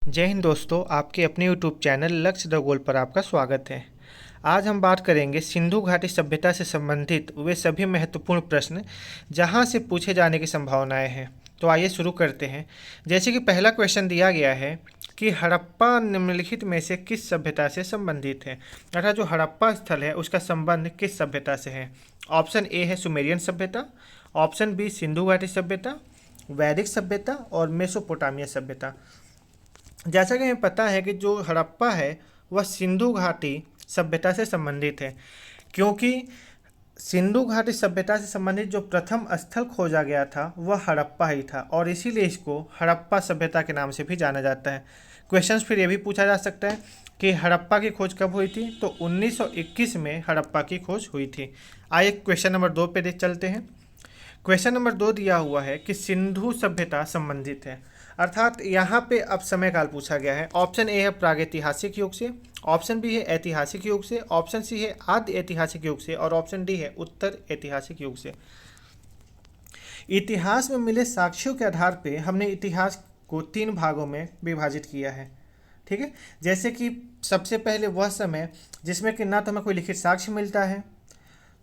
जय हिंद दोस्तों, आपके अपने यूट्यूब चैनल लक्ष्य द गोल पर आपका स्वागत है। आज हम बात करेंगे सिंधु घाटी सभ्यता से संबंधित वे सभी महत्वपूर्ण प्रश्न जहां से पूछे जाने की संभावनाएं हैं। तो आइए शुरू करते हैं। जैसे कि पहला क्वेश्चन दिया गया है कि हड़प्पा निम्नलिखित में से किस सभ्यता से संबंधित है, अर्थात जो हड़प्पा स्थल है उसका संबंध किस सभ्यता से है। ऑप्शन ए है सुमेरियन सभ्यता, ऑप्शन बी सिंधु घाटी सभ्यता, वैदिक सभ्यता और मेसोपोटामिया सभ्यता। जैसा कि हमें पता है कि जो हड़प्पा है वह सिंधु घाटी सभ्यता से संबंधित है, क्योंकि सिंधु घाटी सभ्यता से संबंधित जो प्रथम स्थल खोजा गया था वह हड़प्पा ही था और इसीलिए इसको हड़प्पा सभ्यता के नाम से भी जाना जाता है। क्वेश्चंस फिर ये भी पूछा जा सकता है कि हड़प्पा की खोज कब हुई थी, तो 1921 में हड़प्पा की खोज हुई थी। आइए क्वेश्चन नंबर 2 पे चलते हैं। क्वेश्चन नंबर 2 दिया हुआ है कि सिंधु सभ्यता संबंधित है, अर्थात यहाँ पे अब समय काल पूछा गया है। ऑप्शन ए है प्रागैतिहासिक युग से, ऑप्शन बी है ऐतिहासिक युग से, ऑप्शन सी है आदि ऐतिहासिक युग से और ऑप्शन डी है उत्तर ऐतिहासिक युग से। इतिहास में मिले साक्ष्यों के आधार पे हमने इतिहास को 3 भागों में विभाजित किया है। ठीक है, जैसे कि सबसे पहले वह समय जिसमें कि ना तो हमें कोई लिखित साक्ष्य मिलता है,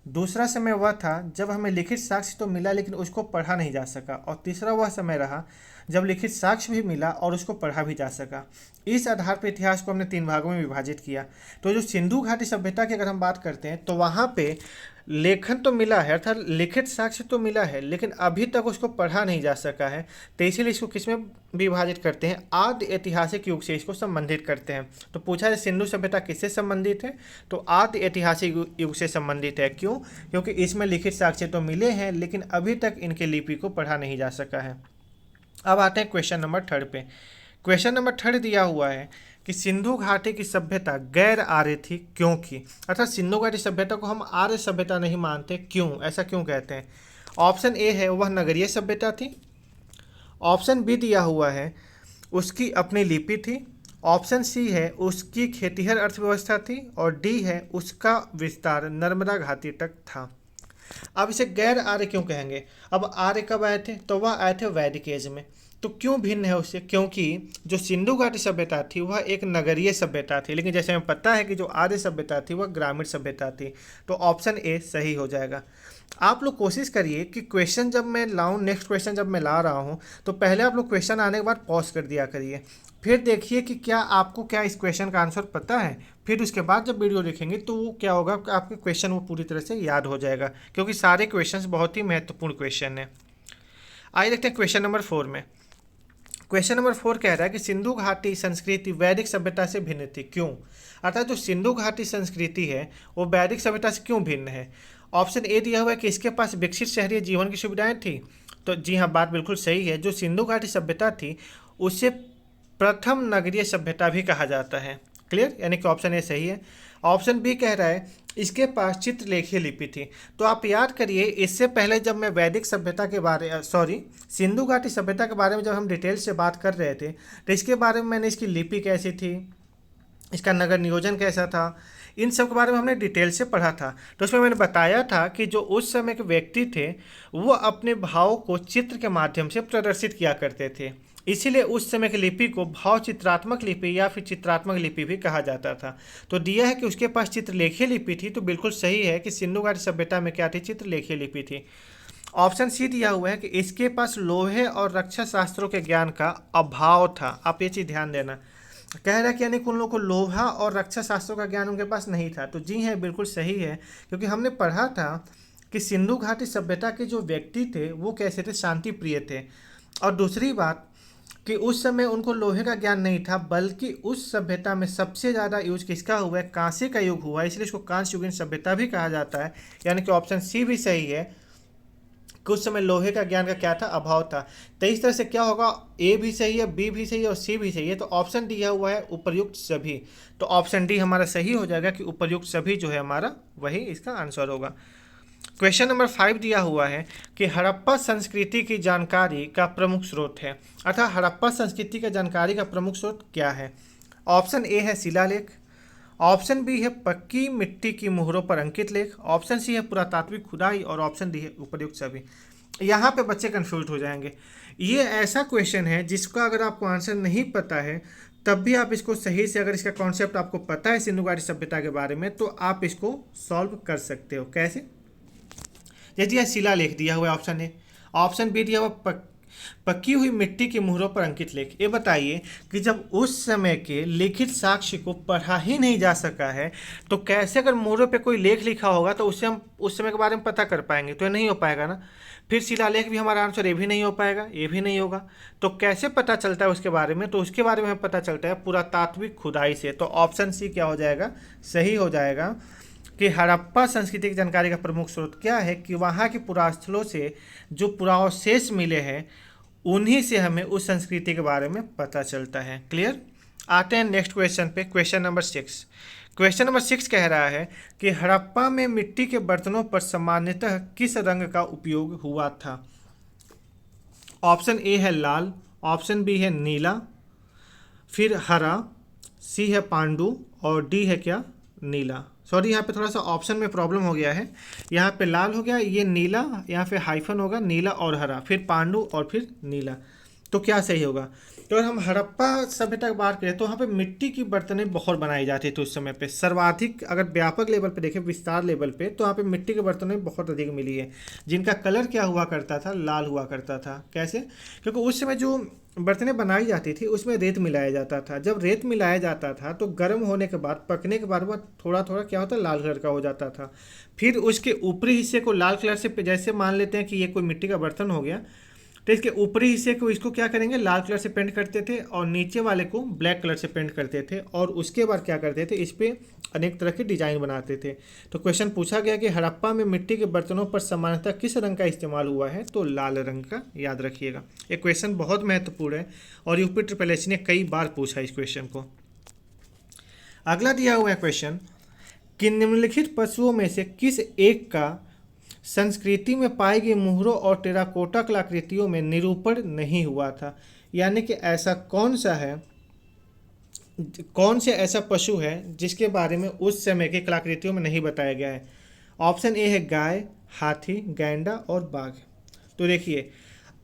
दूसरा समय वह था जब हमें लिखित साक्ष्य तो मिला लेकिन उसको पढ़ा नहीं जा सका, और तीसरा वह समय रहा जब लिखित साक्ष्य भी मिला और उसको पढ़ा भी जा सका। इस आधार पर इतिहास को हमने 3 भागों में विभाजित किया। तो जो सिंधु घाटी सभ्यता की अगर हम बात करते हैं तो वहाँ पे लेखन तो मिला है, अर्थात लिखित साक्ष्य तो मिला है, लेकिन अभी तक उसको पढ़ा नहीं जा सका है। तो इसीलिए इसको किसमें विभाजित करते हैं, आदि ऐतिहासिक युग से इसको संबंधित करते हैं। तो पूछा है सिंधु सभ्यता किससे संबंधित है, तो आदि ऐतिहासिक युग से संबंधित है। क्यों? क्योंकि इसमें लिखित साक्ष्य तो मिले हैं लेकिन अभी तक इनके लिपि को पढ़ा नहीं जा सका है। अब आते हैं क्वेश्चन नंबर 3 पे। क्वेश्चन नंबर 3 दिया हुआ है कि सिंधु घाटी की सभ्यता गैर आर्य थी क्योंकि, अर्थात सिंधु घाटी सभ्यता को हम आर्य सभ्यता नहीं मानते, क्यों, ऐसा क्यों कहते हैं। ऑप्शन ए है वह नगरीय सभ्यता थी, ऑप्शन बी दिया हुआ है उसकी अपनी लिपि थी, ऑप्शन सी है उसकी खेतिहर अर्थव्यवस्था थी और डी है उसका विस्तार नर्मदा घाटी तक था। अब इसे गैर आर्य क्यों कहेंगे। अब आर्य कब आए थे, तो वह आए थे वैदिक एज में। तो क्यों भिन्न है उससे, क्योंकि जो सिंधु घाटी सभ्यता थी वह एक नगरीय सभ्यता थी, लेकिन जैसे हमें पता है कि जो आर्य सभ्यता थी वह ग्रामीण सभ्यता थी। तो ऑप्शन ए सही हो जाएगा। आप लोग कोशिश करिए कि क्वेश्चन जब मैं लाऊं, नेक्स्ट क्वेश्चन जब मैं ला रहा हूं, तो पहले आप लोग क्वेश्चन आने के बाद पॉज कर दिया करिए, फिर देखिए कि क्या आपको क्या इस क्वेश्चन का आंसर पता है। फिर उसके बाद जब वीडियो देखेंगे तो वो क्या होगा कि आपके क्वेश्चन वो पूरी तरह से याद हो जाएगा, क्योंकि सारे क्वेश्चंस बहुत ही महत्वपूर्ण क्वेश्चन हैं। आइए देखते हैं क्वेश्चन नंबर 4 में। क्वेश्चन नंबर 4 कह रहा है कि सिंधु घाटी संस्कृति वैदिक सभ्यता से भिन्न थी, क्यों, अर्थात जो सिंधु घाटी संस्कृति है वो वैदिक सभ्यता से क्यों भिन्न है। ऑप्शन ए दिया हुआ है कि इसके पास विकसित शहरी जीवन की सुविधाएं थी। तो जी हाँ, बात बिल्कुल सही है। जो सिंधु घाटी सभ्यता थी उसे प्रथम नगरीय सभ्यता भी कहा जाता है। क्लियर, यानी कि ऑप्शन ए सही है। ऑप्शन बी कह रहा है इसके पास चित्रलेखीय लिपि थी। तो आप याद करिए, इससे पहले जब मैं वैदिक सभ्यता के बारे सिंधु घाटी सभ्यता के बारे में जब हम डिटेल से बात कर रहे थे तो इसके बारे में मैंने इसकी लिपि कैसी थी, इसका नगर नियोजन कैसा था, इन सब के बारे में हमने डिटेल से पढ़ा था। तो उसमें मैंने बताया था कि जो उस समय के व्यक्ति थे वो अपने भाव को चित्र के माध्यम से प्रदर्शित किया करते थे, इसीलिए उस समय की लिपि को भाव चित्रात्मक लिपि या फिर चित्रात्मक लिपि भी कहा जाता था। तो दिया है कि उसके पास चित्रलेखीय लिपि थी, तो बिल्कुल सही है कि सिंधु घाटी सभ्यता में क्या थी, चित्रलेखीय लिपि थी। ऑप्शन सी दिया हुआ है कि इसके पास लोहे और रक्षा शास्त्रों के ज्ञान का अभाव था। आप ये चीज़ ध्यान देना, कह रहा है कि यानी कि उन लोगों को लोहा और रक्षा शास्त्रों का ज्ञान उनके पास नहीं था। तो जी है, बिल्कुल सही है, क्योंकि हमने पढ़ा था कि सिंधु घाटी सभ्यता के जो व्यक्ति थे वो कैसे थे, शांति प्रिय थे। और दूसरी बात कि उस समय उनको लोहे का ज्ञान नहीं था, बल्कि उस सभ्यता में सबसे ज़्यादा यूज किसका हुआ है, कांसे का युग हुआ है, इसलिए इसको कांस्य युगीन सभ्यता भी कहा जाता है। यानी कि ऑप्शन सी भी सही है कि उस समय लोहे का ज्ञान का क्या था, अभाव था। तो इस तरह से क्या होगा, ए भी सही है, बी भी सही है और सी भी सही है। तो ऑप्शन दिया हुआ है उपर्युक्त सभी, तो ऑप्शन डी हमारा सही हो जाएगा कि उपर्युक्त सभी जो है हमारा वही इसका आंसर होगा। क्वेश्चन नंबर 5 दिया हुआ है कि हड़प्पा संस्कृति की जानकारी का प्रमुख स्रोत है, अर्थात हड़प्पा संस्कृति की जानकारी का प्रमुख स्रोत क्या है। ऑप्शन ए है शिलालेख, ऑप्शन बी है पक्की मिट्टी की मोहरों पर अंकित लेख, ऑप्शन सी है पुरातात्विक खुदाई और ऑप्शन डी है उपर्युक्त सभी। यहाँ पे बच्चे कंफ्यूज हो जाएंगे। ये ऐसा क्वेश्चन है जिसका अगर आपको आंसर नहीं पता है तब भी आप इसको सही से, अगर इसका कॉन्सेप्ट आपको पता है सिंधु घाटी सभ्यता के बारे में, तो आप इसको सॉल्व कर सकते हो। कैसे? जैसे यह शिलालेख दिया हुआ है ऑप्शन ए, ऑप्शन बी दिया हुआ पकी हुई मिट्टी की मुहरों पर अंकित लेख। ये बताइए कि जब उस समय के लिखित साक्ष्य को पढ़ा ही नहीं जा सका है तो कैसे अगर मुहरों पे कोई लेख लिखा होगा तो उससे हम उस समय के बारे में पता कर पाएंगे? तो ये नहीं हो पाएगा ना। फिर शिलालेख भी हमारा आंसर, ये भी नहीं हो पाएगा, ये भी नहीं होगा। तो कैसे पता चलता है उसके बारे में? तो उसके बारे में हमें पता चलता है पुरातात्विक खुदाई से। तो ऑप्शन सी क्या हो जाएगा? सही हो जाएगा कि हड़प्पा संस्कृति की जानकारी का प्रमुख स्रोत क्या है कि वहाँ के पुरास्थलों से जो पुरावशेष मिले हैं उन्हीं से हमें उस संस्कृति के बारे में पता चलता है। क्लियर? आते हैं नेक्स्ट क्वेश्चन पे, क्वेश्चन नंबर 6। क्वेश्चन नंबर 6 कह रहा है कि हड़प्पा में मिट्टी के बर्तनों पर सामान्यतः किस रंग का उपयोग हुआ था? ऑप्शन ए है लाल, ऑप्शन बी है नीला, फिर हरा, सी है पांडु और डी है क्या? नीला। सॉरी, यहाँ पे थोड़ा सा ऑप्शन में प्रॉब्लम हो गया है। यहाँ पे लाल हो गया, ये नीला, यहाँ पे हाइफन होगा, नीला और हरा, फिर पांडु और फिर नीला। तो क्या सही होगा? तो अगर हम हड़प्पा सभ्यता की बात करें तो वहाँ पे मिट्टी की बर्तनें बहुत बनाई जाती थी उस समय पे। सर्वाधिक अगर व्यापक लेवल पे देखें, विस्तार लेवल पे, तो वहाँ पे मिट्टी की बर्तनें बहुत अधिक मिली है, जिनका कलर क्या हुआ करता था? लाल हुआ करता था। कैसे? क्योंकि उस समय जो बर्तनें बनाई जाती थी उसमें रेत मिलाया जाता था। जब रेत मिलाया जाता था तो गर्म होने के बाद, पकने के बाद वह थोड़ा थोड़ा क्या होता है? लाल कलर का हो जाता था। फिर उसके ऊपरी हिस्से को लाल कलर से, जैसे मान लेते हैं कि ये कोई मिट्टी का बर्तन हो गया, तो इसके ऊपरी हिस्से को इसको क्या करेंगे? लाल कलर से पेंट करते थे और नीचे वाले को ब्लैक कलर से पेंट करते थे और उसके बाद क्या करते थे? इस पे अनेक तरह के डिजाइन बनाते थे। तो क्वेश्चन पूछा गया कि हड़प्पा में मिट्टी के बर्तनों पर सामान्यतः किस रंग का इस्तेमाल हुआ है? तो लाल रंग का, याद रखिएगा। ये क्वेश्चन बहुत महत्वपूर्ण है और यूपी ट्रिपल एससी ने कई बार पूछा इस क्वेश्चन को। अगला दिया हुआ है क्वेश्चन कि निम्नलिखित पशुओं में से किस एक का संस्कृति में पाई गई मुहरों और टेराकोटा कलाकृतियों में निरूपण नहीं हुआ था? यानी कि ऐसा कौन सा है, कौन से ऐसा पशु है जिसके बारे में उस समय की कलाकृतियों में नहीं बताया गया है? ऑप्शन ए है गाय, हाथी, गैंडा और बाघ। तो देखिए,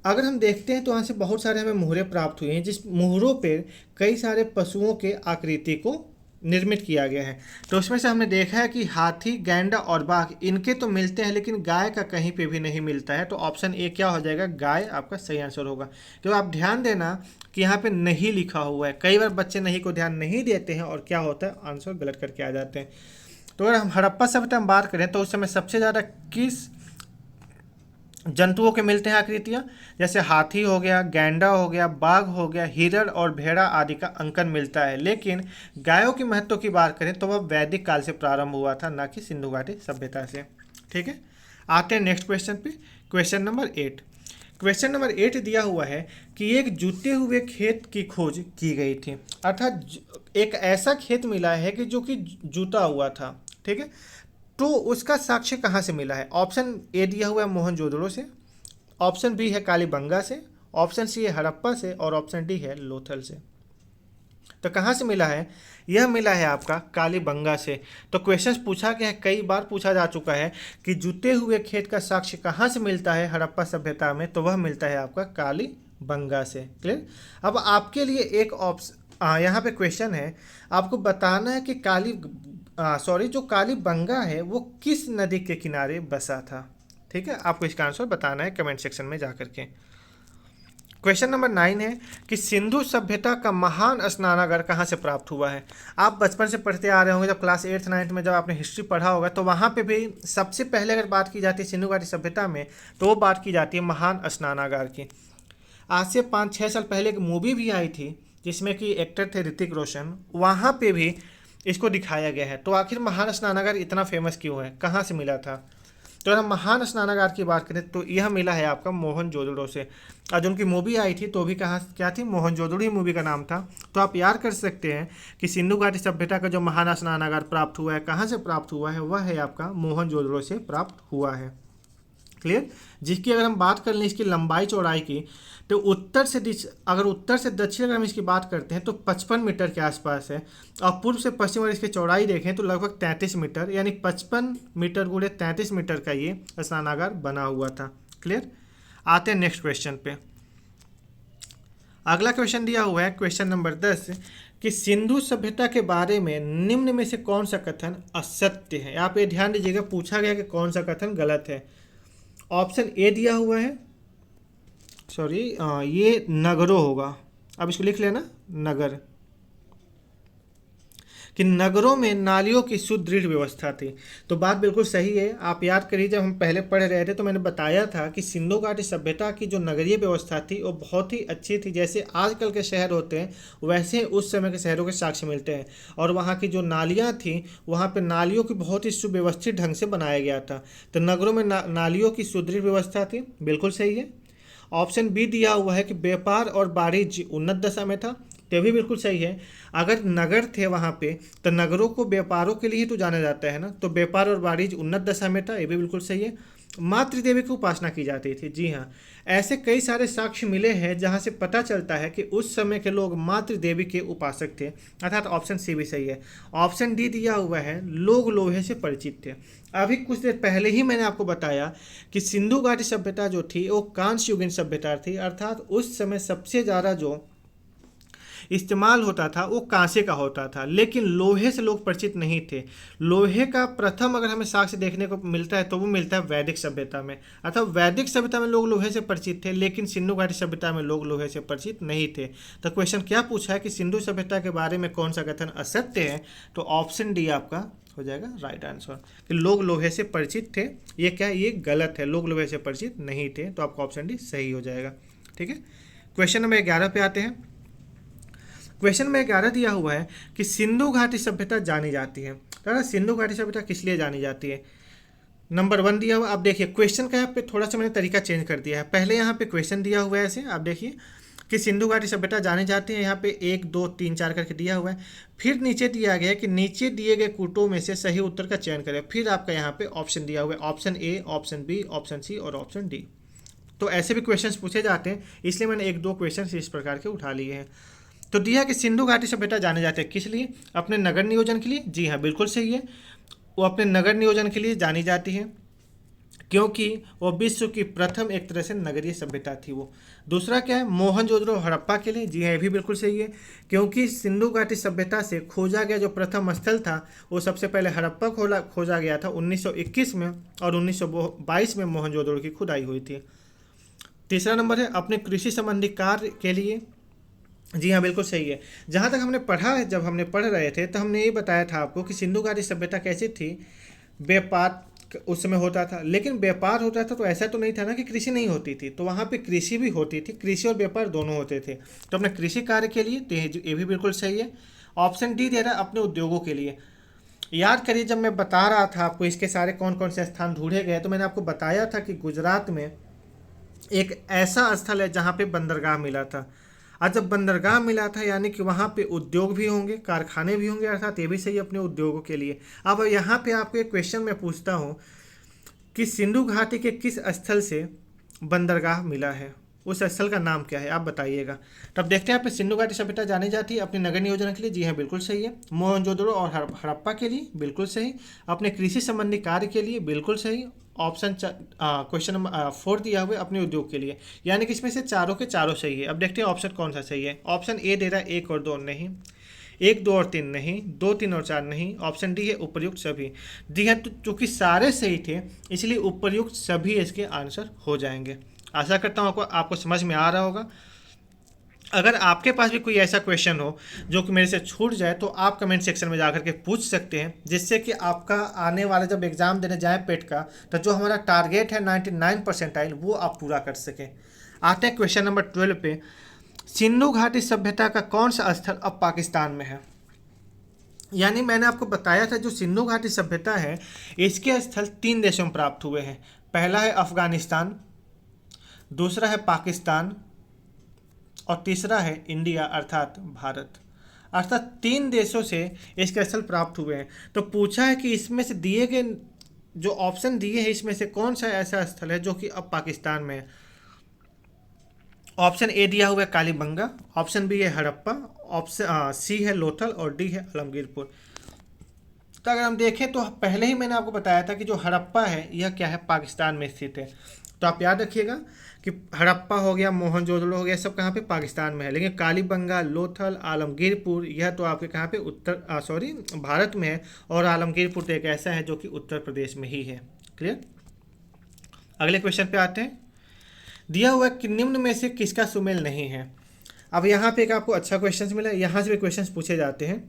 अगर हम देखते हैं तो वहाँ से बहुत सारे हमें मुहरें प्राप्त हुई हैं, जिस मुहरों पर कई सारे पशुओं के आकृति को निर्मित किया गया है। तो उसमें से हमने देखा है कि हाथी, गैंडा और बाघ इनके तो मिलते हैं, लेकिन गाय का कहीं पे भी नहीं मिलता है। तो ऑप्शन ए क्या हो जाएगा? गाय आपका सही आंसर होगा। तो आप ध्यान देना कि यहाँ पे नहीं लिखा हुआ है। कई बार बच्चे नहीं को ध्यान नहीं देते हैं और क्या होता है? आंसर गलत करके आ जाते हैं। तो अगर हम हड़प्पा सभ्यता में बात करें तो उस समय सबसे ज़्यादा किस जंतुओं के मिलते हैं आकृतियाँ? जैसे हाथी हो गया, गैंडा हो गया, बाघ हो गया, हिरण और भेड़ा आदि का अंकन मिलता है। लेकिन गायों की महत्व की बात करें तो वह वैदिक काल से प्रारंभ हुआ था, ना कि सिंधु घाटी सभ्यता से। ठीक है, आते हैं नेक्स्ट क्वेश्चन पे, क्वेश्चन नंबर 8। क्वेश्चन नंबर 8 दिया हुआ है कि एक जूते हुए खेत की खोज की गई थी, अर्थात एक ऐसा खेत मिला है कि जो कि जूता हुआ था। ठीक है, तो उसका साक्ष्य कहाँ से मिला है? ऑप्शन ए दिया हुआ है मोहनजोदड़ो से, ऑप्शन बी है कालीबंगा से, ऑप्शन सी है हड़प्पा से और ऑप्शन डी है लोथल से। तो कहाँ से मिला है? यह मिला है आपका कालीबंगा से। तो क्वेश्चन पूछा गया है, कई बार पूछा जा चुका है कि जुते हुए खेत का साक्ष्य कहाँ से मिलता है हड़प्पा सभ्यता में? तो वह मिलता है आपका कालीबंगा से। क्लियर? अब आपके लिए एक ऑप्शन यहाँ पे क्वेश्चन है, आपको बताना है कि जो कालीबंगा है वो किस नदी के किनारे बसा था। ठीक है, आपको इसका आंसर बताना है कमेंट सेक्शन में जाकर के। क्वेश्चन नंबर 9 है कि सिंधु सभ्यता का महान स्नानागार कहाँ से प्राप्त हुआ है? आप बचपन से पढ़ते आ रहे होंगे, जब क्लास 8th 9th में जब आपने हिस्ट्री पढ़ा होगा तो वहाँ पे भी सबसे पहले अगर बात की जाती है सिंधु घाटी सभ्यता में तो वो बात की जाती है महान स्नानागार की। आज से 5-6 साल पहले एक मूवी भी आई थी जिसमें कि एक्टर थे ऋतिक रोशन, वहाँ पे भी इसको दिखाया गया है। तो आखिर महान स्नानागार इतना फेमस क्यों है, कहाँ से मिला था? तो अगर हम महान स्नानागार की बात करें तो यह मिला है आपका मोहनजोदड़ो से। आज उनकी मूवी आई थी तो भी कहाँ क्या थी? मोहनजोदड़ो ही मूवी का नाम था। तो आप याद कर सकते हैं कि सिंधु घाटी सभ्यता का जो महान स्नानागार प्राप्त हुआ है, कहाँ से प्राप्त हुआ है? वह है आपका मोहनजोदड़ो से प्राप्त हुआ है। क्लियर? जिसकी अगर हम बात कर लें इसकी लंबाई चौड़ाई की, तो उत्तर से दक्षिण अगर हम इसकी बात करते हैं तो 55 मीटर के आसपास है, और पूर्व से पश्चिम अगर इसकी चौड़ाई देखें तो लगभग 33 मीटर, यानी 55 मीटर गुणे 33 मीटर का ये स्नानागार बना हुआ था। क्लियर? आते हैं नेक्स्ट क्वेश्चन पे। अगला क्वेश्चन दिया हुआ है क्वेश्चन नंबर 10 कि सिंधु सभ्यता के बारे में निम्न में से कौन सा कथन असत्य है। आप ये ध्यान दीजिएगा, पूछा गया कि कौन सा कथन गलत है। ऑप्शन ए दिया हुआ है, सॉरी ये नगरों होगा, अब इसको लिख लेना नगर, कि नगरों में नालियों की सुदृढ़ व्यवस्था थी। तो बात बिल्कुल सही है। आप याद करिए, जब हम पहले पढ़ रहे थे तो मैंने बताया था कि सिंधु घाटी सभ्यता की जो नगरीय व्यवस्था थी वो बहुत ही अच्छी थी। जैसे आजकल के शहर होते हैं वैसे उस समय के शहरों के साक्ष्य मिलते हैं। और वहाँ की जो नालियाँ थी, वहाँ पे नालियों की बहुत ही सुव्यवस्थित ढंग से बनाया गया था। तो नगरों में नालियों की सुदृढ़ व्यवस्था थी, बिल्कुल सही है। ऑप्शन बी दिया हुआ है कि व्यापार और वाणिज्य उन्नत दशा में था, तो भी बिल्कुल सही है। अगर नगर थे वहाँ पे तो नगरों को व्यापारों के लिए तो जाना जाता है ना, तो व्यापार और वाणिज्य उन्नत दशा में था, ये भी बिल्कुल सही है। मातृदेवी की उपासना की जाती थी, जी हाँ, ऐसे कई सारे साक्ष्य मिले हैं जहाँ से पता चलता है कि उस समय के लोग मातृदेवी के उपासक थे, अर्थात ऑप्शन सी भी सही है। ऑप्शन डी दिया हुआ है लोग लोहे से परिचित थे। अभी कुछ देर पहले ही मैंने आपको बताया कि सिंधु घाटी सभ्यता जो थी वो कांस्य युगीन सभ्यता थी, अर्थात उस समय सबसे ज़्यादा जो इस्तेमाल होता था वो कांसे का होता था, लेकिन लोहे से लोग परिचित नहीं थे। लोहे का प्रथम अगर हमें साक्ष्य देखने को मिलता है तो वो मिलता है वैदिक सभ्यता में, अर्थात वैदिक सभ्यता में लोग लोहे से परिचित थे, लेकिन सिंधु घाटी सभ्यता में लोग लोहे से परिचित नहीं थे। तो क्वेश्चन क्या पूछा है कि सिंधु सभ्यता के बारे में कौन सा कथन असत्य है, तो ऑप्शन डी आपका हो जाएगा राइट आंसर, कि लोग लोहे से परिचित थे। ये क्या है, ये गलत है, लोग लोहे से परिचित नहीं थे, तो आपका ऑप्शन डी सही हो जाएगा। ठीक है, क्वेश्चन नंबर 11 पे आते हैं। क्वेश्चन में 11 दिया हुआ है कि सिंधु घाटी सभ्यता जानी जाती है। तो सिंधु घाटी सभ्यता किस लिए जानी जाती है। नंबर 1 दिया हुआ, आप देखिए क्वेश्चन का यहाँ पे थोड़ा सा मैंने तरीका चेंज कर दिया है। पहले यहाँ पे क्वेश्चन दिया हुआ है ऐसे, आप देखिए कि सिंधु घाटी सभ्यता जानी जाती है, यहाँ पे 1 2 3 4 करके दिया हुआ है। फिर नीचे दिया गया है कि नीचे दिए गए कूटों में से सही उत्तर का चयन करें। फिर आपका यहाँ पे ऑप्शन दिया हुआ है, option A, option B, option C और ऑप्शन डी। तो ऐसे भी क्वेश्चन पूछे जाते हैं, इसलिए मैंने 1 2 क्वेश्चन इस प्रकार के उठा लिए हैं। तो दिया कि सिंधु घाटी सभ्यता जाने जाते हैं किस लिए, अपने नगर नियोजन के लिए। जी हाँ, बिल्कुल सही है, वो अपने नगर नियोजन के लिए जानी जाती है, क्योंकि वो विश्व की प्रथम एक तरह से नगरीय सभ्यता थी वो। दूसरा क्या है, मोहनजोदड़ो हड़प्पा के लिए। जी हाँ, ये भी बिल्कुल सही है, क्योंकि सिंधु घाटी सभ्यता से खोजा गया जो प्रथम स्थल था वो सबसे पहले हड़प्पा खोजा गया था 1921 में, और 1922 में मोहनजोदड़ो की खुदाई हुई थी। तीसरा नंबर है अपने कृषि संबंधी कार्य के लिए। जी हाँ, बिल्कुल सही है। जहाँ तक हमने पढ़ा है, जब हमने पढ़ रहे थे तो हमने ये बताया था आपको कि सिंधु घाटी सभ्यता कैसी थी, व्यापार उस समय होता था, लेकिन व्यापार होता था तो ऐसा तो नहीं था ना कि कृषि नहीं होती थी, तो वहाँ पे कृषि भी होती थी, कृषि और व्यापार दोनों होते थे। तो अपने कृषि कार्य के लिए, तो ये भी बिल्कुल सही है। ऑप्शन डी दे रहा है अपने उद्योगों के लिए। याद करिए, जब मैं बता रहा था आपको इसके सारे कौन कौन से स्थान ढूंढे गए, तो मैंने आपको बताया था कि गुजरात में एक ऐसा स्थल है जहाँ पे बंदरगाह मिला था। और जब बंदरगाह मिला था यानी कि वहाँ पे उद्योग भी होंगे, कारखाने भी होंगे, अर्थात ये भी सही अपने उद्योगों के लिए। अब यहाँ पे आपको एक क्वेश्चन मैं पूछता हूँ कि सिंधु घाटी के किस स्थल से बंदरगाह मिला है, उस स्थल का नाम क्या है, आप बताइएगा। तब देखते हैं यहाँ पे सिंधु घाटी सभ्यता जानी जाती है अपने नगर नियोजन के लिए। जी हाँ, बिल्कुल सही है। मोहनजोदड़ो और हड़प्पा के लिए, बिल्कुल सही। अपने कृषि संबंधी कार्य के लिए, बिल्कुल सही। ऑप्शन क्वेश्चन नंबर 4 दिया हुआ है अपने उद्योग के लिए, यानी कि इसमें से चारों के चारों सही है। अब देखते हैं ऑप्शन कौन सा सही है। ऑप्शन ए दे रहा है 1 और 2 नहीं, 1 2 और 3 नहीं, 2 3 और 4 नहीं। ऑप्शन डी है उपर्युक्त सभी। जी हाँ, तो चूंकि सारे सही थे इसलिए उपर्युक्त सभी इसके आंसर हो जाएंगे। आशा करता हूँ आपको समझ में आ रहा होगा। अगर आपके पास भी कोई ऐसा क्वेश्चन हो जो कि मेरे से छूट जाए तो आप कमेंट सेक्शन में जाकर के पूछ सकते हैं, जिससे कि आपका आने वाला जब एग्ज़ाम देने जाए पेट का, तो जो हमारा टारगेट है 99 परसेंटाइल वो आप पूरा कर सकें। आते हैं क्वेश्चन नंबर 12 पे। सिंधु घाटी सभ्यता का कौन सा स्थल अब पाकिस्तान में है। यानी मैंने आपको बताया था जो सिंधु घाटी सभ्यता है इसके स्थल 3 देशों में प्राप्त हुए हैं। पहला है अफगानिस्तान, दूसरा है पाकिस्तान और तीसरा है इंडिया अर्थात भारत। अर्थात 3 देशों से इसके स्थल प्राप्त हुए हैं। तो पूछा है कि इसमें से दिए गए जो ऑप्शन दिए हैं इसमें से कौन सा ऐसा स्थल है जो कि अब पाकिस्तान में है। ऑप्शन ए दिया हुआ है कालीबंगा, ऑप्शन बी है हड़प्पा, ऑप्शन सी है लोथल और डी है आलमगीरपुर। तो अगर हम देखें तो पहले ही मैंने आपको बताया था कि जो हड़प्पा है यह क्या है, पाकिस्तान में स्थित है। तो आप याद रखिएगा कि हड़प्पा हो गया, मोहनजोदड़ो हो गया, सब कहाँ पे, पाकिस्तान में है। लेकिन कालीबंगा, लोथल, आलमगीरपुर, यह तो आपके कहाँ पे, भारत में है। और आलमगीरपुर तो एक ऐसा है जो कि उत्तर प्रदेश में ही है। क्लियर। अगले क्वेश्चन पे आते हैं। दिया हुआ कि निम्न में से किसका सुमेल नहीं है। अब यहाँ पे एक आपको अच्छा क्वेश्चन मिला, यहाँ से भी क्वेश्चन पूछे जाते हैं।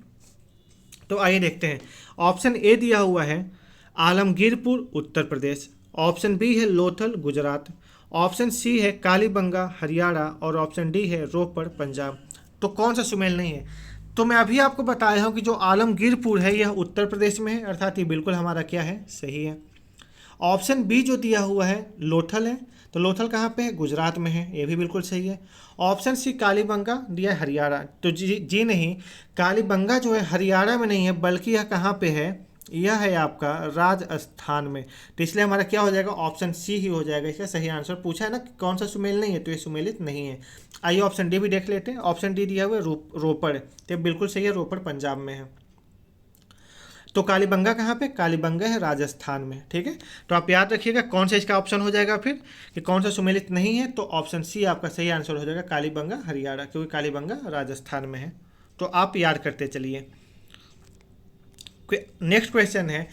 तो आइए देखते हैं। ऑप्शन ए दिया हुआ है आलमगीरपुर उत्तर प्रदेश, ऑप्शन बी है लोथल गुजरात, ऑप्शन सी है कालीबंगा हरियाणा और ऑप्शन डी है रोपड़ पंजाब। तो कौन सा सुमेल नहीं है। तो मैं अभी आपको बताया हूँ कि जो आलमगीरपुर है यह उत्तर प्रदेश में है, अर्थात ये बिल्कुल हमारा क्या है, सही है। ऑप्शन बी जो दिया हुआ है लोथल है, तो लोथल कहाँ पे है, गुजरात में है, ये भी बिल्कुल सही है। ऑप्शन सी कालीबंगा दिया है हरियाणा, तो जी नहीं, कालीबंगा जो है हरियाणा में नहीं है, बल्कि यह कहाँ पे है, यह है आपका राजस्थान में। तो इसलिए हमारा क्या हो जाएगा, ऑप्शन सी ही हो जाएगा इसका सही आंसर। पूछा है ना कि कौन सा सुमेल नहीं है, तो ये सुमेलित नहीं है। आइए ऑप्शन डी भी देख लेते हैं। ऑप्शन डी दिया हुआ है रोपड़, तो बिल्कुल सही है, रोपड़ पंजाब में है। तो कालीबंगा कहाँ पे, कालीबंगा है राजस्थान में। ठीक है, तो आप याद रखिएगा कौन सा इसका ऑप्शन हो जाएगा फिर, कि कौन सा सुमेलित नहीं है। तो ऑप्शन सी आपका सही आंसर हो जाएगा, कालीबंगा हरियाणा, क्योंकि कालीबंगा राजस्थान में है। तो आप याद करते चलिए। नेक्स्ट क्वेश्चन है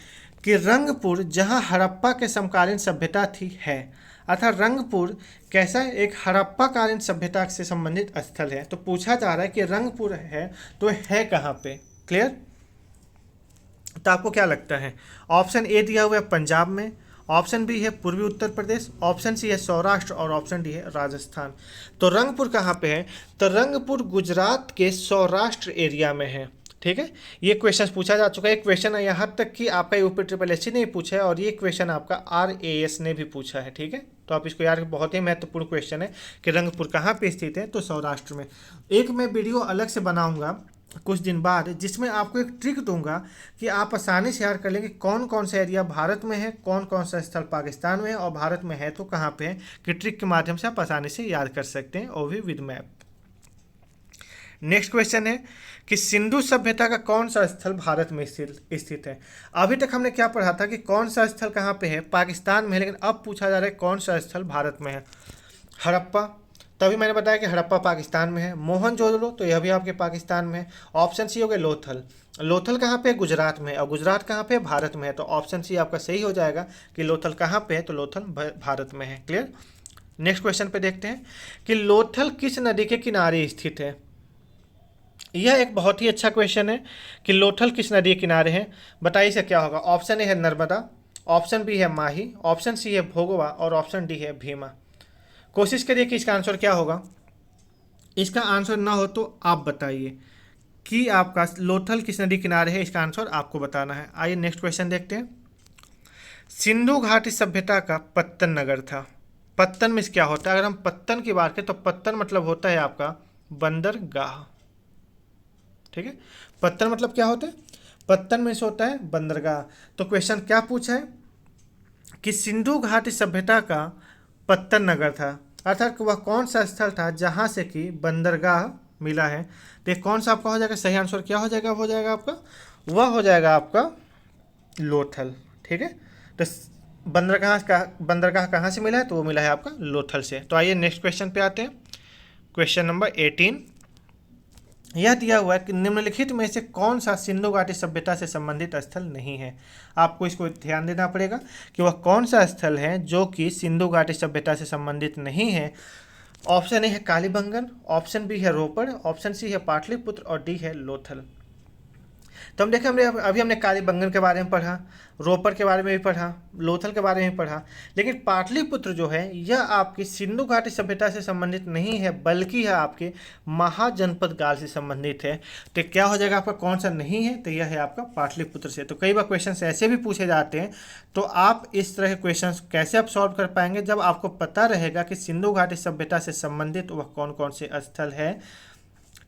कि रंगपुर जहाँ हड़प्पा के समकालीन सभ्यता थी है, अर्थात रंगपुर कैसा एक हड़प्पा कालीन सभ्यता से संबंधित स्थल है। तो पूछा जा रहा है कि रंगपुर है तो है कहाँ पे। क्लियर। तो आपको क्या लगता है, ऑप्शन ए दिया हुआ है पंजाब में, ऑप्शन बी है पूर्वी उत्तर प्रदेश, ऑप्शन सी है सौराष्ट्र और ऑप्शन डी है राजस्थान। तो रंगपुर कहाँ पे है, तो रंगपुर गुजरात के सौराष्ट्र एरिया में है। ठीक है, ये क्वेश्चन पूछा जा चुका है। एक क्वेश्चन है यहाँ तक कि आपका यूपी ट्रिपल एससी ने पूछा है और ये क्वेश्चन आपका RAS ने भी पूछा है। ठीक है, तो आप इसको याद, बहुत ही महत्वपूर्ण क्वेश्चन है कि रंगपुर कहाँ पे स्थित है, तो सौराष्ट्र में। एक मैं वीडियो अलग से बनाऊंगा कुछ दिन बाद, जिसमें आपको एक ट्रिक दूंगा कि आप आसानी से याद कर लेंगे कौन कौन सा एरिया भारत में है, कौन कौन सा स्थल पाकिस्तान में है और भारत में है तो कहाँ पे है, कि ट्रिक के माध्यम से आप आसानी से याद कर सकते हैं, और भी विद मैप। नेक्स्ट क्वेश्चन है कि सिंधु सभ्यता का कौन सा स्थल भारत में स्थित है। अभी तक हमने क्या पढ़ा था कि कौन सा स्थल कहाँ पे है, पाकिस्तान में है, लेकिन अब पूछा जा रहा है कौन सा स्थल भारत में है। हड़प्पा, तभी मैंने बताया कि हड़प्पा पाकिस्तान में है। मोहनजोदड़ो, तो यह भी आपके पाकिस्तान में है। ऑप्शन सी हो गया लोथल, लोथल कहाँ पे है, गुजरात में, और गुजरात कहाँ पे है, भारत में है। तो ऑप्शन सी आपका सही हो जाएगा कि लोथल कहाँ पे है, तो लोथल भारत में है। क्लियर। नेक्स्ट क्वेश्चन पे देखते हैं कि लोथल किस नदी के किनारे स्थित है। यह एक बहुत ही अच्छा क्वेश्चन है कि लोथल किस नदी के किनारे है। बताइए इसका क्या होगा। ऑप्शन ए है नर्मदा, ऑप्शन बी है माही, ऑप्शन सी है भोगवा और ऑप्शन डी है भीमा। कोशिश करिए कि इसका आंसर क्या होगा। इसका आंसर ना हो तो आप बताइए कि आपका लोथल किस नदी किनारे है, इसका आंसर आपको बताना है। आइए नेक्स्ट क्वेश्चन देखते हैं। सिंधु घाटी सभ्यता का पत्तन नगर था। पत्तन में क्या होता है, अगर हम पत्तन की बात करें तो पत्तन मतलब होता है आपका बंदरगाह। ठीक है, पत्तन मतलब क्या होता है, पत्तन में से होता है बंदरगाह। तो क्वेश्चन क्या पूछा है कि सिंधु घाटी सभ्यता का पत्तन नगर था, अर्थात वह कौन सा स्थल था जहां से कि बंदरगाह मिला है। तो कौन सा आपका हो जाएगा, सही आंसर क्या हो जाएगा, हो जाएगा आपका, वह हो जाएगा आपका लोथल। ठीक है, तो बंदरगाह कहाँ से मिला है, तो वो मिला है आपका लोथल से। तो आइए नेक्स्ट क्वेश्चन पे आते हैं। क्वेश्चन नंबर 18, यह दिया हुआ है कि निम्नलिखित में से कौन सा सिंधु घाटी सभ्यता से संबंधित स्थल नहीं है। आपको इसको ध्यान देना पड़ेगा कि वह कौन सा स्थल है जो कि सिंधु घाटी सभ्यता से संबंधित नहीं है। ऑप्शन ए है कालीबंगन, ऑप्शन बी है रोपड़, ऑप्शन सी है पाटलिपुत्र और डी है लोथल। तो हम देखें, अभी हमने कालीबंगन के बारे में पढ़ा, रोपड़ के बारे में भी पढ़ा, लोथल के बारे में पढ़ा, लेकिन पाटलिपुत्र जो है यह आपकी सिंधु घाटी सभ्यता से संबंधित नहीं है, बल्कि यह आपके महाजनपद काल से संबंधित है। तो क्या हो जाएगा आपका, कौन सा नहीं है, तो यह है आपका पाटलिपुत्र से। तो कई बार क्वेश्चन ऐसे भी पूछे जाते हैं, तो आप इस तरह के क्वेश्चन कैसे आप सॉल्व कर पाएंगे, जब आपको पता रहेगा कि सिंधु घाटी सभ्यता से संबंधित वह कौन कौन से स्थल है।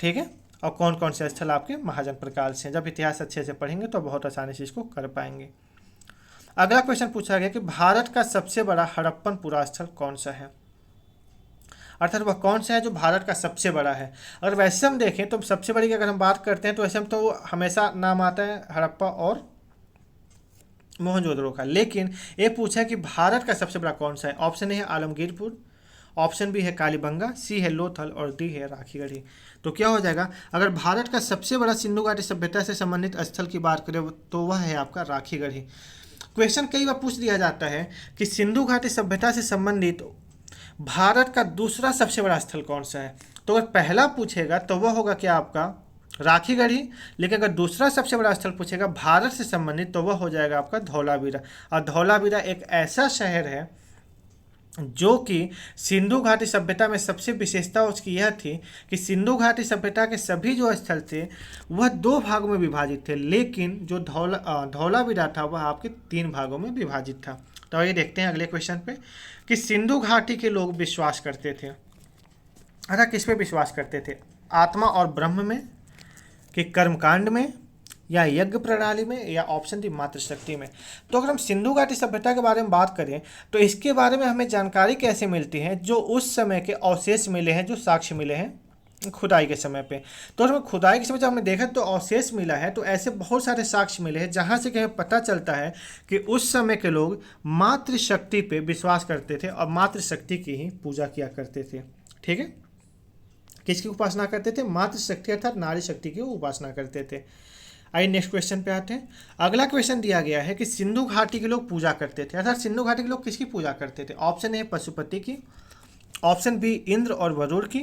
ठीक है, और कौन कौन से स्थल आपके महाजनपद काल से। जब इतिहास अच्छे से पढ़ेंगे तो बहुत आसानी से इसको कर पाएंगे। अगला क्वेश्चन पूछा गया कि भारत का सबसे बड़ा हड़प्पन पुरा स्थल कौन सा है, अर्थात वह कौन सा है जो भारत का सबसे बड़ा है। अगर वैसे हम देखें तो सबसे बड़ी की अगर हम बात करते हैं तो वैसे हम तो हमेशा नाम आता है हड़प्पा और मोहनजोदड़ो का। लेकिन ये पूछा कि भारत का सबसे बड़ा कौन सा है। ऑप्शन ए है आलमगीरपुर, ऑप्शन बी है कालीबंगा, सी है लोथल और डी है राखीगढ़ी। तो क्या हो जाएगा, अगर भारत का सबसे बड़ा सिंधु घाटी सभ्यता से संबंधित स्थल की बात करें तो वह है आपका राखीगढ़ी। क्वेश्चन कई बार पूछ दिया जाता है कि सिंधु घाटी सभ्यता से संबंधित भारत का दूसरा सबसे बड़ा स्थल कौन सा है। तो अगर पहला पूछेगा तो वह होगा क्या आपका राखीगढ़ी, लेकिन अगर दूसरा सबसे बड़ा स्थल पूछेगा भारत से संबंधित तो वह हो जाएगा आपका धौलावीरा। और धौलावीरा एक ऐसा शहर है जो कि सिंधु घाटी सभ्यता में सबसे विशेषता उसकी यह थी कि सिंधु घाटी सभ्यता के सभी जो स्थल थे वह 2 भागों में विभाजित थे, लेकिन जो धौलावीरा था वह आपके 3 भागों में विभाजित था। तो आइए देखते हैं अगले क्वेश्चन पे कि सिंधु घाटी के लोग विश्वास करते थे, अर्थात किस पे विश्वास करते थे, आत्मा और ब्रह्म में, कि कर्मकांड में, या यज्ञ प्रणाली में, या ऑप्शन डी मातृशक्ति में। तो अगर हम सिंधु घाटी सभ्यता के बारे में बात करें तो इसके बारे में हमें जानकारी कैसे मिलती है, जो उस समय के अवशेष मिले हैं, जो साक्ष्य मिले हैं खुदाई के समय पे। तो अगर खुदाई के समय जब हमने देखा तो अवशेष मिला है, तो ऐसे बहुत सारे साक्ष्य मिले हैं जहाँ से हमें पता चलता है कि उस समय के लोग मातृशक्ति पे विश्वास करते थे और मातृशक्ति की ही पूजा किया करते थे। ठीक है, किसकी उपासना करते थे, मातृशक्ति अर्थात नारी शक्ति की उपासना करते थे। आइए नेक्स्ट क्वेश्चन पे आते हैं। अगला क्वेश्चन दिया गया है कि सिंधु घाटी के लोग पूजा करते थे, अर्थात सिंधु घाटी के लोग किसकी पूजा करते थे। ऑप्शन ए पशुपति की, ऑप्शन बी इंद्र और वरुण की,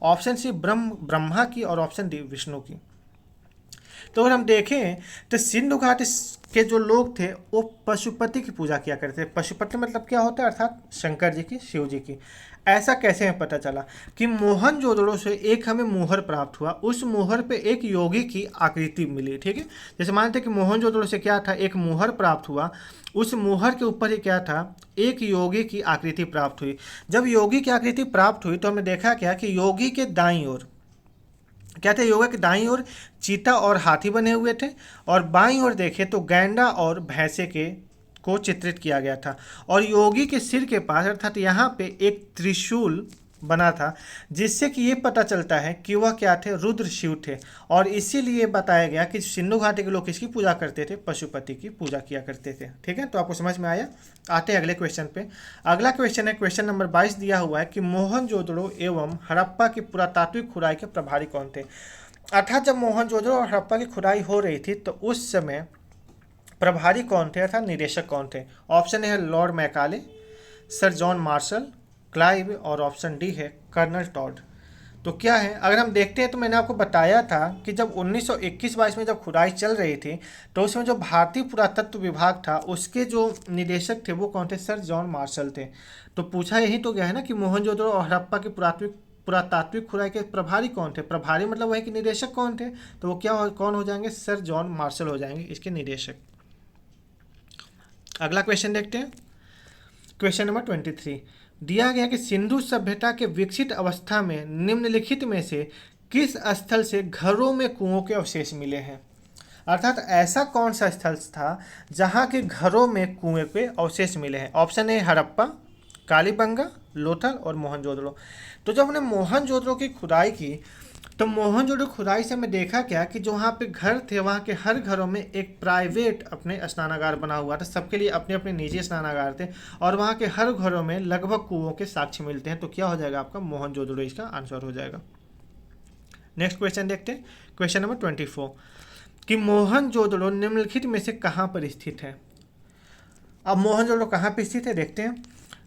ऑप्शन सी ब्रह्मा की, और ऑप्शन डी विष्णु की। तो अगर हम देखें तो सिंधु घाटी के जो लोग थे वो पशुपति की पूजा किया करते थे। पशुपति मतलब क्या होता है, अर्थात शंकर जी की, शिव जी की। ऐसा कैसे हमें पता चला कि मोहनजोदड़ो से एक हमें मुहर प्राप्त हुआ, उस मुहर पे एक योगी की आकृति मिली। ठीक है, जैसे मानते कि मोहनजोदड़ो से क्या था, एक मुहर प्राप्त हुआ, उस मुहर के ऊपर ही क्या था, एक योगी की आकृति प्राप्त हुई। जब योगी की आकृति प्राप्त हुई तो हमने देखा क्या कि योगी के दाईं ओर क्या थे, योगा के दाईं ओर चीता और हाथी बने हुए थे, और बाईं ओर देखें तो गैंडा और भैंसे के को चित्रित किया गया था। और योगी के सिर के पास अर्थात यहाँ पे एक त्रिशूल बना था, जिससे कि ये पता चलता है कि वह क्या थे, रुद्र शिव थे। और इसीलिए बताया गया कि सिंधु घाटी के लोग किसकी पूजा करते थे, पशुपति की पूजा किया करते थे। ठीक है, तो आपको समझ में आया। आते हैं अगले क्वेश्चन पे। अगला क्वेश्चन है क्वेश्चन नंबर 22 दिया हुआ है कि मोहनजोदड़ो एवं हड़प्पा की पुरातात्विक खुदाई के प्रभारी कौन थे। अर्थात जब मोहनजोदड़ो और हड़प्पा की खुदाई हो रही थी तो उस समय प्रभारी कौन थे, अर्थात निदेशक कौन थे। ऑप्शन ए है Lord Macaulay, sir John Marshall, Clive, और ऑप्शन डी है कर्नल टॉड। तो क्या है, अगर हम देखते हैं तो मैंने आपको बताया था कि जब 1921-22 में जब खुदाई चल रही थी तो उसमें जो भारतीय पुरातत्व विभाग था उसके जो निदेशक थे वो कौन थे, सर जॉन मार्शल थे। तो पूछा यही तो गया है ना कि मोहनजोदड़ो और हड़प्पा की पुरातात्विक खुदाई के प्रभारी कौन थे। प्रभारी मतलब वही कि निदेशक कौन थे, तो वो कौन हो जाएंगे, सर जॉन मार्शल हो जाएंगे इसके निदेशक। अगला क्वेश्चन देखते हैं, क्वेश्चन नंबर 23 दिया गया कि सिंधु सभ्यता के विकसित अवस्था में निम्नलिखित में से किस स्थल से घरों में कुओं के अवशेष मिले हैं। अर्थात ऐसा कौन सा स्थल था जहां के घरों में कुएं पे अवशेष मिले हैं। ऑप्शन ए हड़प्पा, कालीबंगा, लोथल और मोहनजोदड़ो। तो जब हमने मोहनजोदड़ो की खुदाई की तो मोहनजोदड़ो खुदाई से हमें देखा क्या कि जो वहाँ पे घर थे वहाँ के हर घरों में एक प्राइवेट अपने स्नानागार बना हुआ था, सबके लिए अपने अपने निजी स्नानागार थे, और वहाँ के हर घरों में लगभग कुओं के साक्ष्य मिलते हैं। तो क्या हो जाएगा आपका, मोहनजोदड़ो इसका आंसर हो जाएगा। नेक्स्ट क्वेश्चन देखते हैं, क्वेश्चन नंबर 24 कि मोहनजोदड़ो निम्नलिखित में से कहाँ पर स्थित है। अब मोहनजोदड़ो कहाँ पर स्थित है देखते हैं।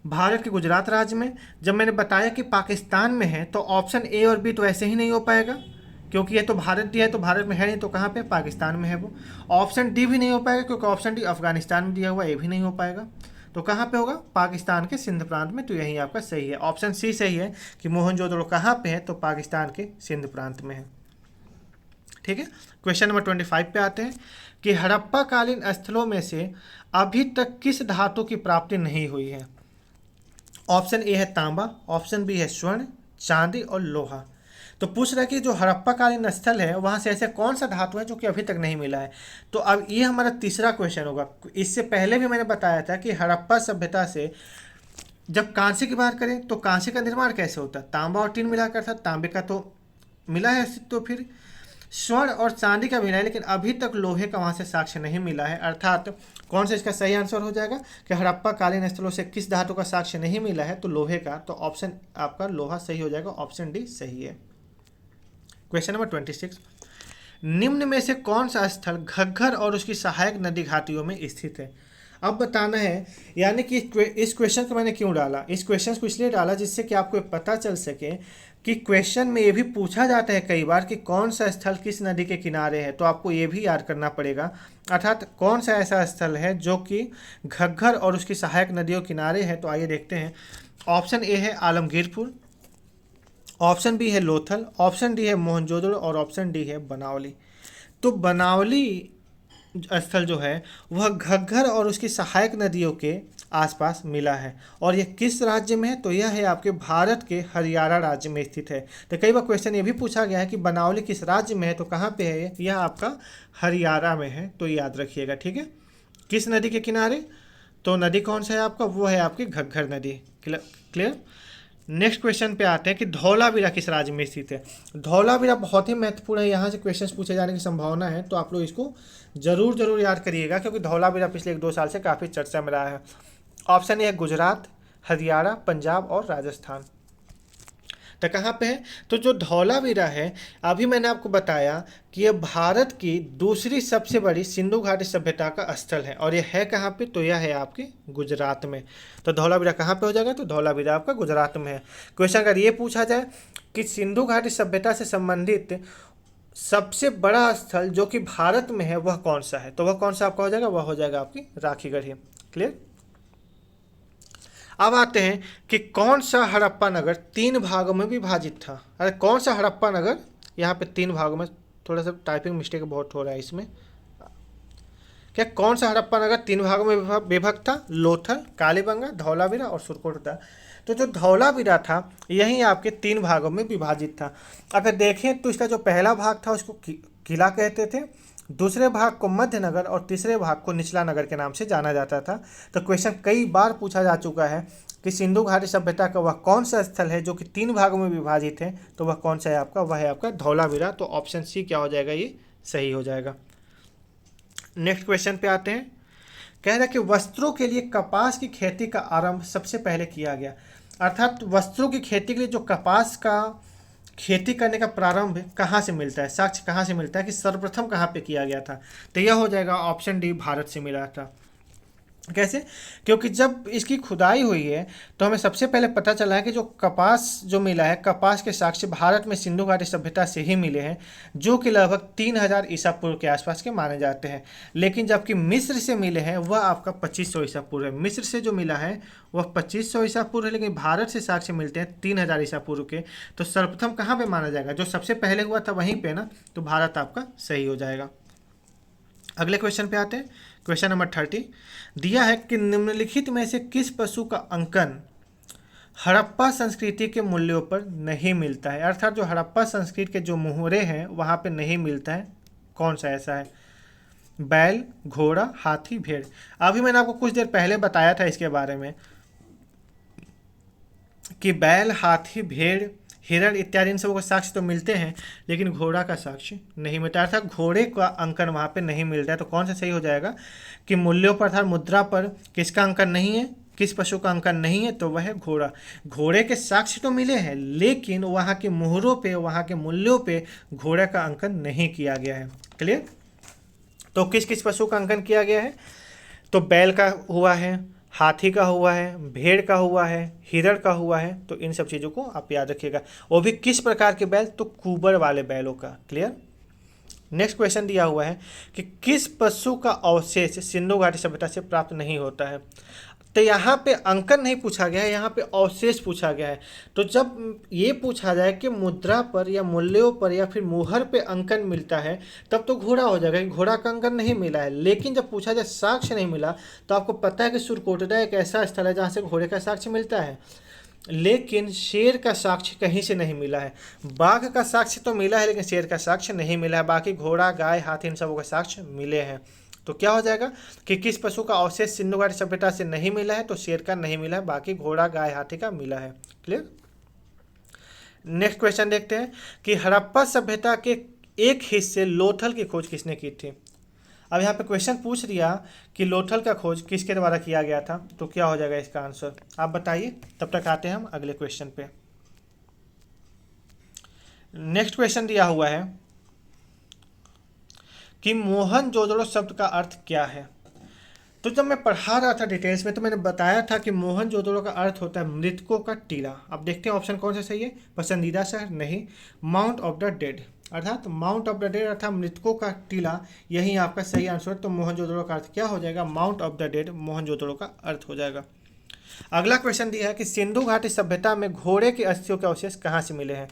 भारत के गुजरात राज्य में। जब मैंने बताया कि पाकिस्तान में है तो ऑप्शन ए और बी तो ऐसे ही नहीं हो पाएगा, क्योंकि ये तो भारत दिया है तो भारत में है नहीं, तो कहाँ पे, पाकिस्तान में है वो। ऑप्शन डी भी नहीं हो पाएगा क्योंकि ऑप्शन डी अफगानिस्तान में दिया हुआ, ये भी नहीं हो पाएगा। तो कहाँ पे होगा, पाकिस्तान के सिंध प्रांत में। तो यही आपका सही है, ऑप्शन सी सही है कि मोहनजोदड़ो कहाँ पे है, तो पाकिस्तान के सिंध प्रांत में है। ठीक है, क्वेश्चन नंबर 25 पे आते हैं कि हड़प्पा कालीन स्थलों में से अभी तक किस धातु की प्राप्ति नहीं हुई है। ऑप्शन ए है तांबा, ऑप्शन बी है स्वर्ण, चांदी और लोहा। तो पूछ रहा है कि जो हड़प्पा कालीन स्थल है वहाँ से ऐसे कौन सा धातु है जो कि अभी तक नहीं मिला है। तो अब ये हमारा तीसरा क्वेश्चन होगा। इससे पहले भी मैंने बताया था कि हड़प्पा सभ्यता से जब कांसे की बात करें तो कांसे का निर्माण कैसे होता है, तांबा और टीन मिलाकर था। तांबे का तो मिला है तो फिर स्वर्ण और चांदी का मिला है, लेकिन अभी तक लोहे का वहाँ से साक्ष्य नहीं मिला है। अर्थात कौन सा इसका सही आंसर हो जाएगा कि हड़प्पा कालीन स्थलों से किस धातु का साक्ष्य नहीं मिला है, तो लोहे का। तो ऑप्शन आपका लोहा सही हो जाएगा, ऑप्शन डी सही है। क्वेश्चन नंबर 26, निम्न में से कौन सा स्थल घग्गर और उसकी सहायक नदी घाटियों में स्थित है। अब बताना है, यानी कि इस क्वेश्चन को मैंने क्यों डाला, इस क्वेश्चन को इसलिए डाला जिससे कि आपको पता चल सके कि क्वेश्चन में ये भी पूछा जाता है कई बार कि कौन सा स्थल किस नदी के किनारे है, तो आपको ये भी याद करना पड़ेगा। अर्थात कौन सा ऐसा स्थल है जो कि घग्गर और उसकी सहायक नदियों के किनारे है। तो आइए देखते हैं। ऑप्शन ए है आलमगीरपुर, ऑप्शन बी है लोथल, ऑप्शन डी है मोहनजोदड़ो और ऑप्शन डी है बनावली। तो बनावली स्थल जो है वह घग्गर और उसकी सहायक नदियों के आसपास मिला है, और यह किस राज्य में है, तो यह है आपके भारत के हरियाणा राज्य में स्थित है। तो कई बार क्वेश्चन ये भी पूछा गया है कि बनावली किस राज्य में है, तो कहाँ पे है यह आपका हरियाणा में है, तो याद रखिएगा। ठीक है, किस नदी के किनारे, तो नदी कौन सा है आपका, वो है आपकी घग्गर नदी। क्लियर। नेक्स्ट क्वेश्चन पे आते हैं कि धौलावीरा किस राज्य में स्थित है। धौलावीरा बहुत ही महत्वपूर्ण है, यहाँ से क्वेश्चंस पूछे जाने की संभावना है, तो आप लोग इसको जरूर याद करिएगा, क्योंकि धौलावीरा पिछले 1-2 साल से काफ़ी चर्चा में रहा है। ऑप्शन ए है गुजरात, हरियाणा, पंजाब और राजस्थान। तो कहाँ पे है, तो जो धौलावीरा है, अभी मैंने आपको बताया कि यह भारत की दूसरी सबसे बड़ी सिंधु घाटी सभ्यता का स्थल है, और यह है कहाँ पे, तो यह है आपके गुजरात में। तो धौलावीरा कहाँ पे हो जाएगा, तो धौलावीरा आपका गुजरात में है। क्वेश्चन अगर ये पूछा जाए कि सिंधु घाटी सभ्यता से संबंधित सबसे बड़ा स्थल जो कि भारत में है वह कौन सा है, तो वह कौन सा आपका हो जाएगा, वह हो जाएगा आपकी राखीगढ़ी। क्लियर। अब आते हैं कि कौन सा हड़प्पा नगर 3 भागों में विभाजित था। अरे कौन सा हड़प्पा नगर यहाँ पे 3 भागों में, थोड़ा सा टाइपिंग मिस्टेक बहुत हो रहा है इसमें। क्या कौन सा हड़प्पा नगर 3 भागों में विभक्त था, लोथल, कालीबंगा, धौलावीरा और सुरकोट। तो जो धौलावीरा था यही आपके 3 भागों में विभाजित था। अगर देखें तो इसका जो पहला भाग था उसको किला कहते थे, दूसरे भाग को मध्य नगर और तीसरे भाग को निचला नगर के नाम से जाना जाता था। तो क्वेश्चन कई बार पूछा जा चुका है कि सिंधु घाटी सभ्यता का वह कौन सा स्थल है जो कि 3 भागों में विभाजित है, तो वह कौन सा है आपका, वह है आपका धौलावीरा। तो ऑप्शन सी क्या हो जाएगा, ये सही हो जाएगा। नेक्स्ट क्वेश्चन पे आते हैं। कह रहा है कि वस्त्रों के लिए कपास की खेती का आरंभ सबसे पहले किया गया। अर्थात वस्त्रों की खेती के लिए जो कपास का खेती करने का प्रारंभ कहाँ से मिलता है, साक्ष्य कहाँ से मिलता है कि सर्वप्रथम कहाँ पे किया गया था, तो यह हो जाएगा ऑप्शन डी, भारत से मिला था। कैसे, क्योंकि जब इसकी खुदाई हुई है तो हमें सबसे पहले पता चला है कि जो कपास जो मिला है, कपास के साक्ष्य भारत में सिंधु घाटी सभ्यता से ही मिले हैं, जो कि लगभग 3000 ईसा पूर्व के आसपास के माने जाते हैं। लेकिन जबकि मिस्र से मिले हैं वह आपका 2500 ईसा पूर्व है। मिस्र से जो मिला है वह 2500 ईसा पूर्व है, लेकिन भारत से साक्ष्य मिलते हैं 3000 ईसा पूर्व के। तो सर्वप्रथम कहाँ पर माना जाएगा, जो सबसे पहले हुआ था वहीं पर ना, तो भारत आपका सही हो जाएगा। अगले क्वेश्चन पे आते हैं। क्वेश्चन नंबर 30 दिया है कि निम्नलिखित में से किस पशु का अंकन हड़प्पा संस्कृति के मूल्यों पर नहीं मिलता है। अर्थात जो हड़प्पा संस्कृति के जो मुहरे हैं वहाँ पे नहीं मिलता है, कौन सा ऐसा है, बैल, घोड़ा, हाथी, भेड़। अभी मैंने आपको कुछ देर पहले बताया था इसके बारे में कि बैल, हाथी, भेड़, हिरण इत्यादि इन सबों का साक्ष्य तो मिलते हैं, लेकिन घोड़ा का साक्ष्य नहीं मिलता। अर्थात घोड़े का अंकन वहाँ पे नहीं मिलता है। तो कौन सा सही हो जाएगा कि मूल्यों पर अर्थात मुद्रा पर किसका अंकन नहीं है, किस पशु का अंकन नहीं है, तो वह है घोड़ा। घोड़े के साक्ष्य तो मिले हैं, लेकिन वहाँ के मुहरों पे, वहाँ के मूल्यों पे घोड़े का अंकन नहीं किया गया है। क्लियर। तो किस किस पशु का अंकन किया गया है, तो बैल का हुआ है, हाथी का हुआ है, भेड़ का हुआ है, हिरण का हुआ है। तो इन सब चीज़ों को आप याद रखिएगा। वो भी किस प्रकार के बैल, तो कुबर वाले बैलों का। क्लियर। नेक्स्ट क्वेश्चन दिया हुआ है कि किस पशु का अवशेष सिंधु घाटी सभ्यता से प्राप्त नहीं होता है। तो यहाँ पे अंकन नहीं पूछा गया है, यहाँ पे अवशेष पूछा गया है। तो जब ये पूछा जाए कि मुद्रा पर या मूल्यों पर या फिर मुहर पे अंकन मिलता है, तब तो घोड़ा हो जाएगा, घोड़ा का अंकन नहीं मिला है। लेकिन जब पूछा जाए साक्ष्य नहीं मिला, तो आपको पता है कि सुरकोटड़ा एक ऐसा स्थल है जहाँ से घोड़े का साक्ष्य मिलता है, लेकिन शेर का साक्ष्य कहीं से नहीं मिला है। बाघ का साक्ष्य तो मिला है, लेकिन शेर का साक्ष्य नहीं मिला है। बाकी घोड़ा, गाय, हाथी इन सबों का साक्ष्य मिले हैं। तो क्या हो जाएगा कि किस पशु का अवशेष सिंधु घाटी सभ्यता से नहीं मिला है, तो शेर का नहीं मिला है, बाकी घोड़ा, गाय, हाथी का मिला है। क्लियर। नेक्स्ट क्वेश्चन देखते हैं कि हड़प्पा सभ्यता के एक हिस्से लोथल की खोज किसने की थी। अब यहाँ पे क्वेश्चन पूछ दिया कि लोथल का खोज किसके द्वारा किया गया था, तो क्या हो जाएगा इसका आंसर, आप बताइए। तब तक आते हैं हम अगले क्वेश्चन पे। नेक्स्ट क्वेश्चन दिया हुआ है कि मोहनजोदड़ो शब्द का अर्थ क्या है। तो जब मैं पढ़ा रहा था डिटेल्स में तो मैंने बताया था कि मोहनजोदड़ो का अर्थ होता है मृतकों का टीला। अब देखते हैं ऑप्शन कौन सा सही है। पसंदीदा शहर नहीं, माउंट ऑफ द डेड, अर्थात माउंट ऑफ द डेड अर्थात मृतकों का टीला, यही आपका सही आंसर है। तो मोहनजोदड़ो का अर्थ क्या हो जाएगा, mount of the dead Mohenjodaro का अर्थ हो जाएगा। अगला क्वेश्चन दिया है कि सिंधु घाटी सभ्यता में घोड़े के अस्थियों के अवशेष कहाँ से मिले हैं।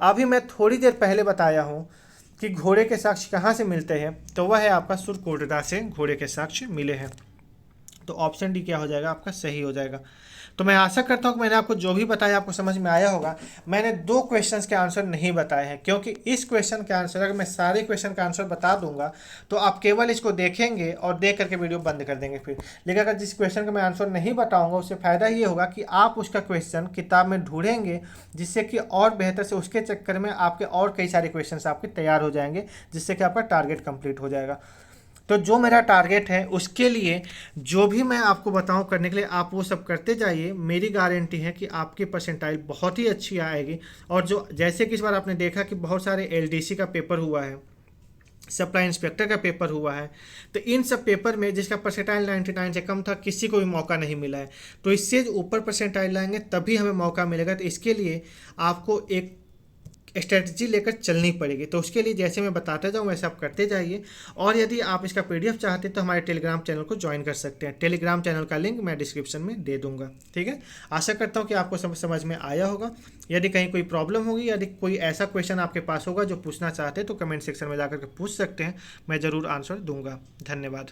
अभी मैं थोड़ी देर पहले बताया हूँ कि घोड़े के साक्ष्य कहाँ से मिलते हैं, तो वह है आपका सुरकोटदा से घोड़े के साक्ष्य मिले हैं। तो ऑप्शन डी क्या हो जाएगा आपका सही हो जाएगा। तो मैं आशा करता हूँ कि मैंने आपको जो भी बताया आपको समझ में आया होगा। मैंने 2 क्वेश्चंस के आंसर नहीं बताए हैं, क्योंकि इस क्वेश्चन के आंसर अगर मैं सारे क्वेश्चन का आंसर बता दूंगा तो आप केवल इसको देखेंगे और देख करके वीडियो बंद कर देंगे फिर। लेकिन अगर जिस क्वेश्चन का मैं आंसर नहीं बताऊंगा उससे फ़ायदा ये होगा कि आप उसका क्वेश्चन किताब में ढूंढेंगे, जिससे कि और बेहतर से उसके चक्कर में आपके और कई सारे क्वेश्चन आपके तैयार हो जाएंगे, जिससे कि आपका टारगेट कंप्लीट हो जाएगा। तो जो मेरा टारगेट है उसके लिए जो भी मैं आपको बताऊं करने के लिए आप वो सब करते जाइए। मेरी गारंटी है कि आपकी परसेंटाइल बहुत ही अच्छी आएगी। और जो जैसे कि इस बार आपने देखा कि बहुत सारे एलडीसी का पेपर हुआ है, सप्लाई इंस्पेक्टर का पेपर हुआ है, तो इन सब पेपर में जिसका परसेंटाइल 99 से कम था किसी को भी मौका नहीं मिला है। तो इससे ऊपर परसेंटाइल लाएंगे तभी हमें मौका मिलेगा। तो इसके लिए आपको एक स्ट्रेटजी लेकर चलनी पड़ेगी। तो उसके लिए जैसे मैं बताता जाऊँ वैसे आप करते जाइए। और यदि आप इसका पीडीएफ चाहते हैं तो हमारे टेलीग्राम चैनल को ज्वाइन कर सकते हैं। टेलीग्राम चैनल का लिंक मैं डिस्क्रिप्शन में दे दूंगा। ठीक है, आशा करता हूँ कि आपको समझ में आया होगा। यदि कहीं कोई प्रॉब्लम होगी, यदि कोई ऐसा क्वेश्चन आपके पास होगा जो पूछना चाहते हैं तो कमेंट सेक्शन में जाकर के पूछ सकते हैं, मैं ज़रूर आंसर दूंगा। धन्यवाद।